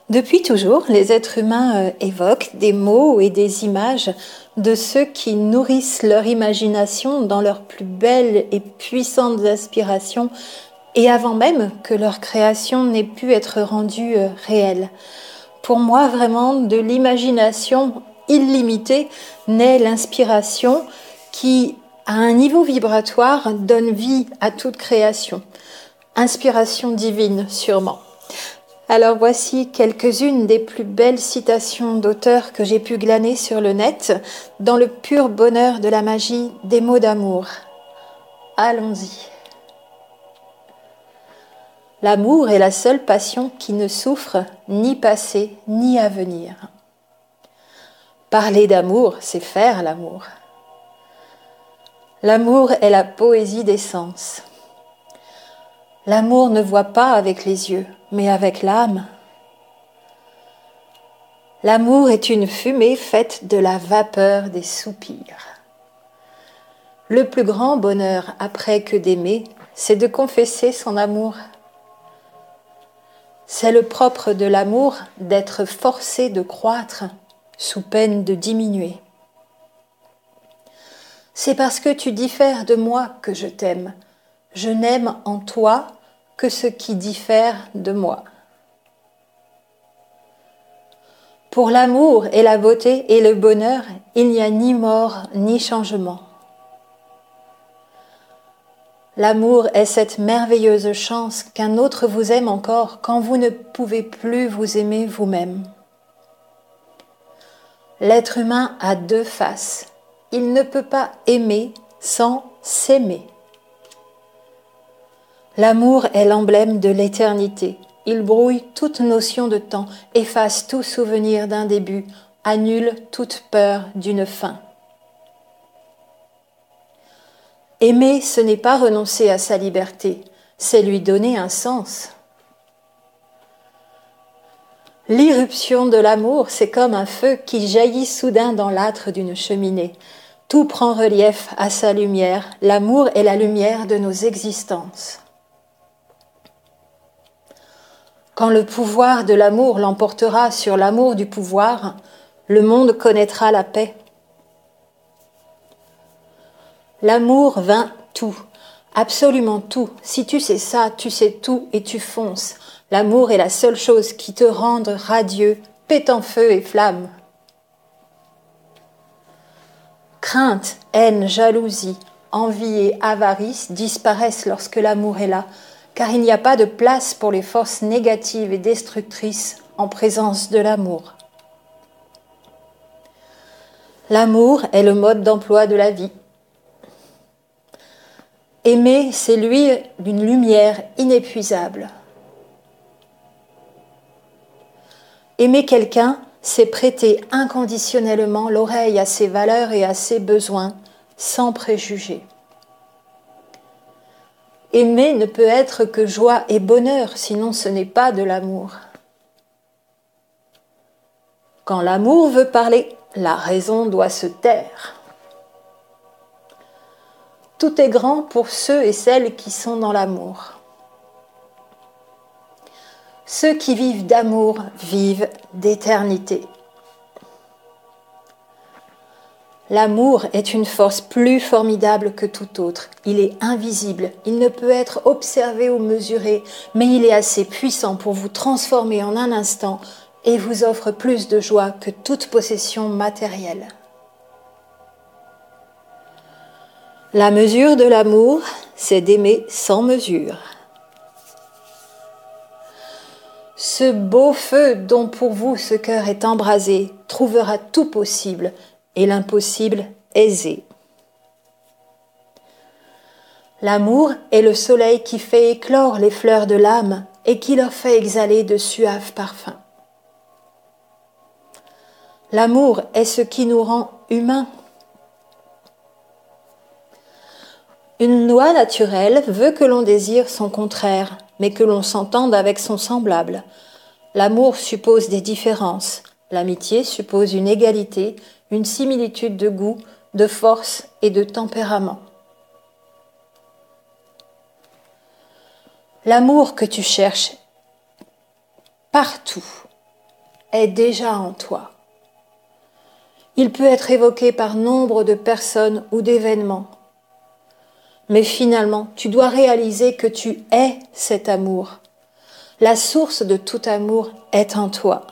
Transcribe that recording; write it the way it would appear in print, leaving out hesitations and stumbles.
Depuis toujours, les êtres humains évoquent des mots et des images de ceux qui nourrissent leur imagination dans leurs plus belles et puissantes aspirations et avant même que leur création n'ait pu être rendue réelle. Pour moi, vraiment, de l'imagination illimitée naît l'inspiration qui, à un niveau vibratoire, donne vie à toute création. Inspiration divine, sûrement. Alors voici quelques-unes des plus belles citations d'auteurs que j'ai pu glaner sur le net dans le pur bonheur de la magie des mots d'amour. Allons-y. L'amour est la seule passion qui ne souffre ni passé ni avenir. Parler d'amour, c'est faire l'amour. L'amour est la poésie des sens. L'amour ne voit pas avec les yeux, mais avec l'âme. L'amour est une fumée faite de la vapeur des soupirs. Le plus grand bonheur après que d'aimer, c'est de confesser son amour. C'est le propre de l'amour d'être forcé de croître sous peine de diminuer. C'est parce que tu diffères de moi que je t'aime. Je n'aime en toi que ce qui diffère de moi. Pour l'amour et la beauté et le bonheur, il n'y a ni mort ni changement. L'amour est cette merveilleuse chance qu'un autre vous aime encore quand vous ne pouvez plus vous aimer vous-même. L'être humain a deux faces. Il ne peut pas aimer sans s'aimer. L'amour est l'emblème de l'éternité. Il brouille toute notion de temps, efface tout souvenir d'un début, annule toute peur d'une fin. Aimer, ce n'est pas renoncer à sa liberté, c'est lui donner un sens. L'irruption de l'amour, c'est comme un feu qui jaillit soudain dans l'âtre d'une cheminée. Tout prend relief à sa lumière. L'amour est la lumière de nos existences. Quand le pouvoir de l'amour l'emportera sur l'amour du pouvoir, le monde connaîtra la paix. L'amour vainc tout, absolument tout. Si tu sais ça, tu sais tout et tu fonces. L'amour est la seule chose qui te rende radieux, pétant feu et flamme. Crainte, haine, jalousie, envie et avarice disparaissent lorsque l'amour est là, car il n'y a pas de place pour les forces négatives et destructrices en présence de l'amour. L'amour est le mode d'emploi de la vie. Aimer, c'est lui d'une lumière inépuisable. Aimer quelqu'un, c'est prêter inconditionnellement l'oreille à ses valeurs et à ses besoins, sans préjugés. Aimer ne peut être que joie et bonheur, sinon ce n'est pas de l'amour. Quand l'amour veut parler, la raison doit se taire. Tout est grand pour ceux et celles qui sont dans l'amour. Ceux qui vivent d'amour vivent d'éternité. L'amour est une force plus formidable que tout autre. Il est invisible, il ne peut être observé ou mesuré, mais il est assez puissant pour vous transformer en un instant et vous offre plus de joie que toute possession matérielle. La mesure de l'amour, c'est d'aimer sans mesure. Ce beau feu dont pour vous ce cœur est embrasé trouvera tout possible et l'impossible aisé. L'amour est le soleil qui fait éclore les fleurs de l'âme et qui leur fait exhaler de suaves parfums. L'amour est ce qui nous rend humains. Une loi naturelle veut que l'on désire son contraire, mais que l'on s'entende avec son semblable. L'amour suppose des différences. L'amitié suppose une égalité, une similitude de goût, de force et de tempérament. L'amour que tu cherches partout est déjà en toi. Il peut être évoqué par nombre de personnes ou d'événements. Mais finalement, tu dois réaliser que tu es cet amour. La source de tout amour est en toi.